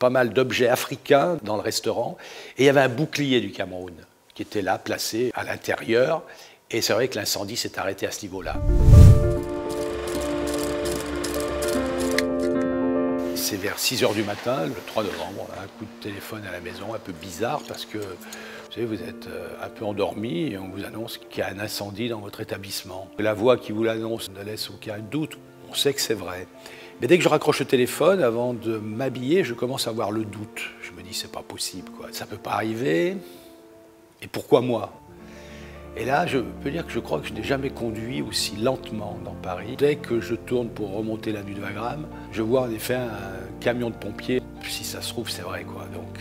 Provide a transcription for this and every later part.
pas mal d'objets africains dans le restaurant. Et il y avait un bouclier du Cameroun qui était là, placé à l'intérieur. Et c'est vrai que l'incendie s'est arrêté à ce niveau-là. C'est vers 6 h du matin, le 3 novembre, on a un coup de téléphone à la maison, un peu bizarre, parce que vous savez, vous êtes un peu endormi et on vous annonce qu'il y a un incendie dans votre établissement. La voix qui vous l'annonce ne laisse aucun doute, on sait que c'est vrai. Mais dès que je raccroche le téléphone, avant de m'habiller, je commence à avoir le doute. Je me dis, c'est pas possible, quoi. Ça peut pas arriver. Et pourquoi moi? Et là, je peux dire que je crois que je n'ai jamais conduit aussi lentement dans Paris. Dès que je tourne pour remonter l'avenue de Wagram, je vois en effet un camion de pompiers. Si ça se trouve, c'est vrai, quoi. Donc,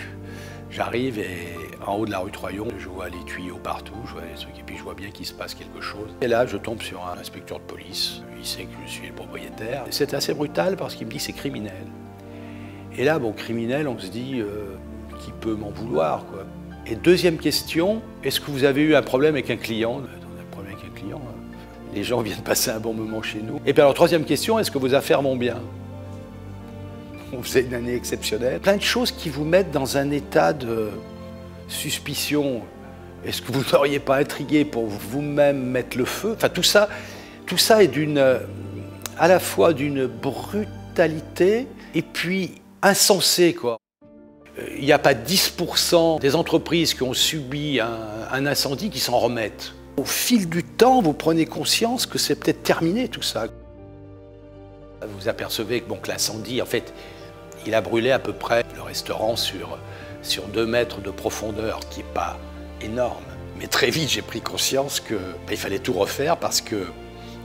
j'arrive et en haut de la rue Troyon, je vois les tuyaux partout, je vois les trucs, et puis je vois bien qu'il se passe quelque chose. Et là, je tombe sur un inspecteur de police. Il sait que je suis le propriétaire. C'est assez brutal parce qu'il me dit c'est criminel. Et là, bon, criminel, on se dit qui peut m'en vouloir, quoi. Et deuxième question, est-ce que vous avez eu un problème avec un client? On a un problème avec un client, les gens viennent passer un bon moment chez nous. Et puis alors, troisième question, est-ce que vos affaires vont bien? On faisait une année exceptionnelle. Plein de choses qui vous mettent dans un état de suspicion. Est-ce que vous n'auriez pas intrigué pour vous-même mettre le feu? Enfin, tout ça est à la fois d'une brutalité et puis insensée, quoi. Il n'y a pas 10% des entreprises qui ont subi un incendie qui s'en remettent. Au fil du temps, vous prenez conscience que c'est peut-être terminé tout ça. Vous apercevez que, bon, que l'incendie, en fait, il a brûlé à peu près le restaurant sur 2 mètres de profondeur, qui n'est pas énorme. Mais très vite, j'ai pris conscience qu'il fallait tout refaire parce que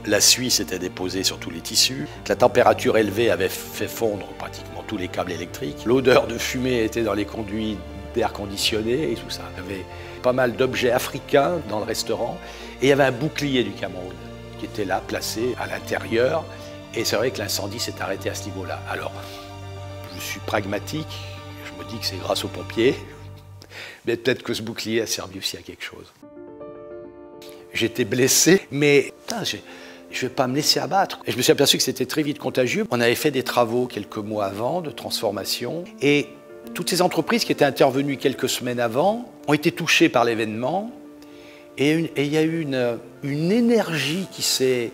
la suie s'était déposée sur tous les tissus, que la température élevée avait fait fondre pratiquement tous les câbles électriques. L'odeur de fumée était dans les conduits d'air conditionné et tout ça. Il y avait pas mal d'objets africains dans le restaurant et il y avait un bouclier du Cameroun qui était là, placé à l'intérieur. Et c'est vrai que l'incendie s'est arrêté à ce niveau-là. Alors, je suis pragmatique, je me dis que c'est grâce aux pompiers, mais peut-être que ce bouclier a servi aussi à quelque chose. J'étais blessé, mais putain, je ne vais pas me laisser abattre. Et je me suis aperçu que c'était très vite contagieux. On avait fait des travaux quelques mois avant de transformation et toutes ces entreprises qui étaient intervenues quelques semaines avant ont été touchées par l'événement et il y a eu une énergie qui s'est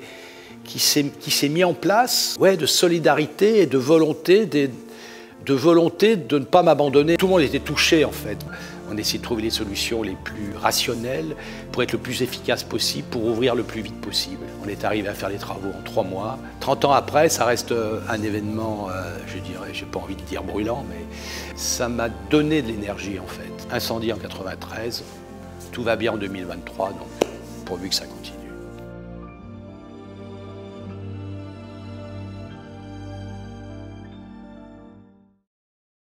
mise en place, ouais, de solidarité et de volonté de ne pas m'abandonner. Tout le monde était touché en fait. On essaie de trouver les solutions les plus rationnelles pour être le plus efficace possible, pour ouvrir le plus vite possible. On est arrivé à faire les travaux en 3 mois. 30 ans après, ça reste un événement, je dirais, j'ai pas envie de dire brûlant, mais ça m'a donné de l'énergie en fait. Incendie en 93, tout va bien en 2023, donc pourvu que ça continue.